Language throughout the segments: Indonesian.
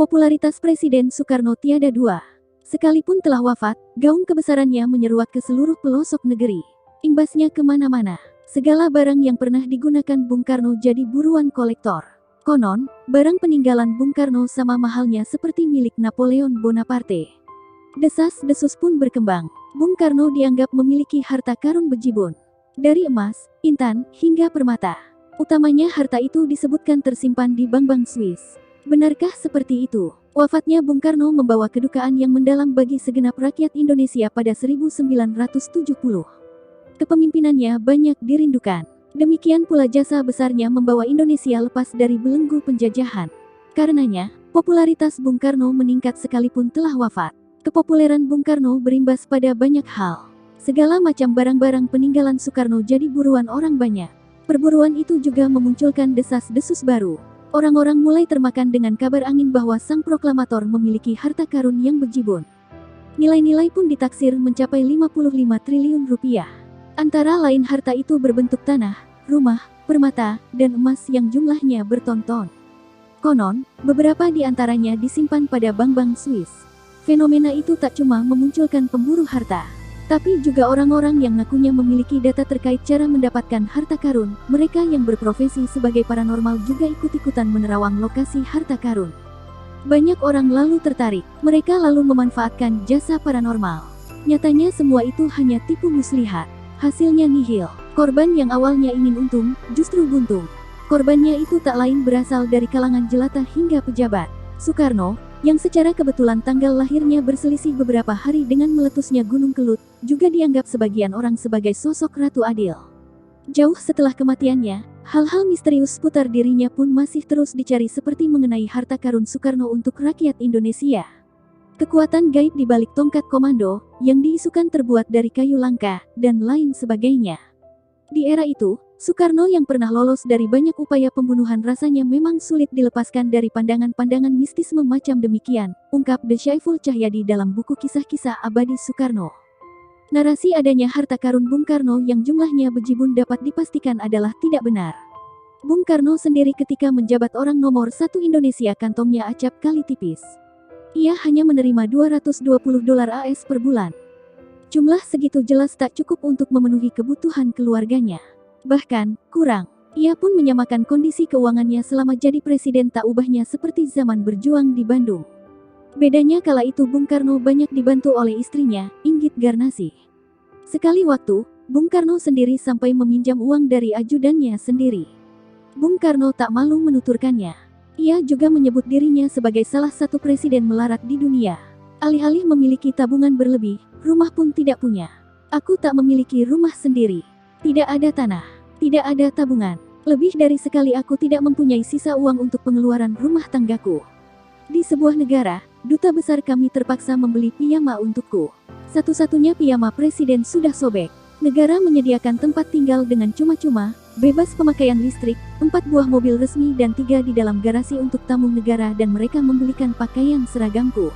Popularitas Presiden Soekarno tiada dua. Sekalipun telah wafat, gaung kebesarannya menyeruak ke seluruh pelosok negeri. Imbasnya kemana-mana. Segala barang yang pernah digunakan Bung Karno jadi buruan kolektor. Konon, barang peninggalan Bung Karno sama mahalnya seperti milik Napoleon Bonaparte. Desas-desus pun berkembang. Bung Karno dianggap memiliki harta karun bejibun. Dari emas, intan, hingga permata. Utamanya harta itu disebutkan tersimpan di bank-bank Swiss. Benarkah seperti itu? Wafatnya Bung Karno membawa kedukaan yang mendalam bagi segenap rakyat Indonesia pada 1970. Kepemimpinannya banyak dirindukan. Demikian pula jasa besarnya membawa Indonesia lepas dari belenggu penjajahan. Karenanya, popularitas Bung Karno meningkat sekalipun telah wafat. Kepopuleran Bung Karno berimbas pada banyak hal. Segala macam barang-barang peninggalan Soekarno jadi buruan orang banyak. Perburuan itu juga memunculkan desas-desus baru. Orang-orang mulai termakan dengan kabar angin bahwa sang proklamator memiliki harta karun yang bejibun. Nilai-nilai pun ditaksir mencapai 55 triliun rupiah. Antara lain harta itu berbentuk tanah, rumah, permata, dan emas yang jumlahnya berton-ton. Konon, beberapa di antaranya disimpan pada bank-bank Swiss. Fenomena itu tak cuma memunculkan pemburu harta, tapi juga orang-orang yang ngakunya memiliki data terkait cara mendapatkan harta karun. Mereka yang berprofesi sebagai paranormal juga ikut-ikutan menerawang lokasi harta karun. Banyak orang lalu tertarik, mereka lalu memanfaatkan jasa paranormal. Nyatanya semua itu hanya tipu muslihat. Hasilnya nihil. Korban yang awalnya ingin untung, justru buntung. Korbannya itu tak lain berasal dari kalangan jelata hingga pejabat. Soekarno, yang secara kebetulan tanggal lahirnya berselisih beberapa hari dengan meletusnya Gunung Kelut, juga dianggap sebagian orang sebagai sosok Ratu Adil. Jauh setelah kematiannya, hal-hal misterius seputar dirinya pun masih terus dicari seperti mengenai harta karun Soekarno untuk rakyat Indonesia. Kekuatan gaib di balik tongkat komando, yang diisukan terbuat dari kayu langka, dan lain sebagainya. Di era itu, Soekarno yang pernah lolos dari banyak upaya pembunuhan rasanya memang sulit dilepaskan dari pandangan-pandangan mistisme macam demikian, ungkap De Syaiful Cahyadi dalam buku Kisah-Kisah Abadi Soekarno. Narasi adanya harta karun Bung Karno yang jumlahnya bejibun dapat dipastikan adalah tidak benar. Bung Karno sendiri ketika menjabat orang nomor 1 Indonesia kantongnya acap kali tipis. Ia hanya menerima $220 AS per bulan. Jumlah segitu jelas tak cukup untuk memenuhi kebutuhan keluarganya. Bahkan, kurang. Ia pun menyamakan kondisi keuangannya selama jadi presiden tak ubahnya seperti zaman berjuang di Bandung. Bedanya kala itu Bung Karno banyak dibantu oleh istrinya, Inggit Garnasih. Sekali waktu, Bung Karno sendiri sampai meminjam uang dari ajudannya sendiri. Bung Karno tak malu menuturkannya. Ia juga menyebut dirinya sebagai salah satu presiden melarat di dunia. Alih-alih memiliki tabungan berlebih, rumah pun tidak punya. Aku tak memiliki rumah sendiri. Tidak ada tanah. Tidak ada tabungan. Lebih dari sekali aku tidak mempunyai sisa uang untuk pengeluaran rumah tanggaku. Di sebuah negara, duta besar kami terpaksa membeli piyama untukku. Satu-satunya piyama presiden sudah sobek. Negara menyediakan tempat tinggal dengan cuma-cuma, bebas pemakaian listrik, 4 buah mobil resmi dan 3 di dalam garasi untuk tamu negara dan mereka membelikan pakaian seragamku.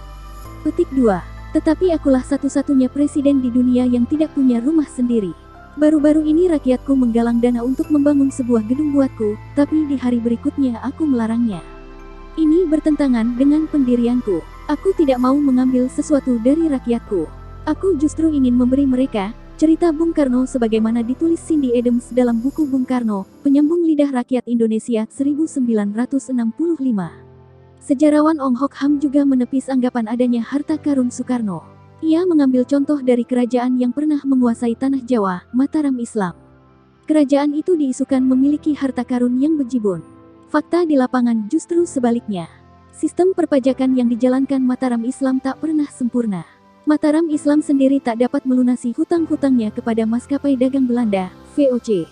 Petik 2. Tetapi akulah satu-satunya presiden di dunia yang tidak punya rumah sendiri. Baru-baru ini rakyatku menggalang dana untuk membangun sebuah gedung buatku, tapi di hari berikutnya aku melarangnya. Ini bertentangan dengan pendirianku. Aku tidak mau mengambil sesuatu dari rakyatku. Aku justru ingin memberi mereka. Cerita Bung Karno sebagaimana ditulis Cindy Adams dalam buku Bung Karno, Penyambung Lidah Rakyat Indonesia 1965. Sejarawan Ong Hok Ham juga menepis anggapan adanya harta karun Soekarno. Ia mengambil contoh dari kerajaan yang pernah menguasai tanah Jawa, Mataram Islam. Kerajaan itu diisukan memiliki harta karun yang bejibun. Fakta di lapangan justru sebaliknya. Sistem perpajakan yang dijalankan Mataram Islam tak pernah sempurna. Mataram Islam sendiri tak dapat melunasi hutang-hutangnya kepada maskapai dagang Belanda, VOC.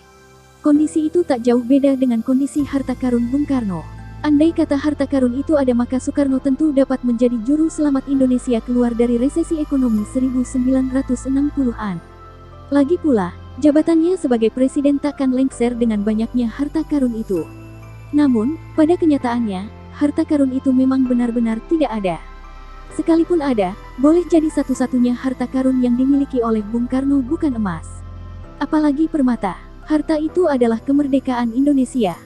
Kondisi itu tak jauh beda dengan kondisi harta karun Bung Karno. Andai kata harta karun itu ada maka Soekarno tentu dapat menjadi juru selamat Indonesia keluar dari resesi ekonomi 1960-an. Lagi pula, jabatannya sebagai presiden takkan lengser dengan banyaknya harta karun itu. Namun, pada kenyataannya, harta karun itu memang benar-benar tidak ada. Sekalipun ada, boleh jadi satu-satunya harta karun yang dimiliki oleh Bung Karno bukan emas. Apalagi permata. Harta itu adalah kemerdekaan Indonesia.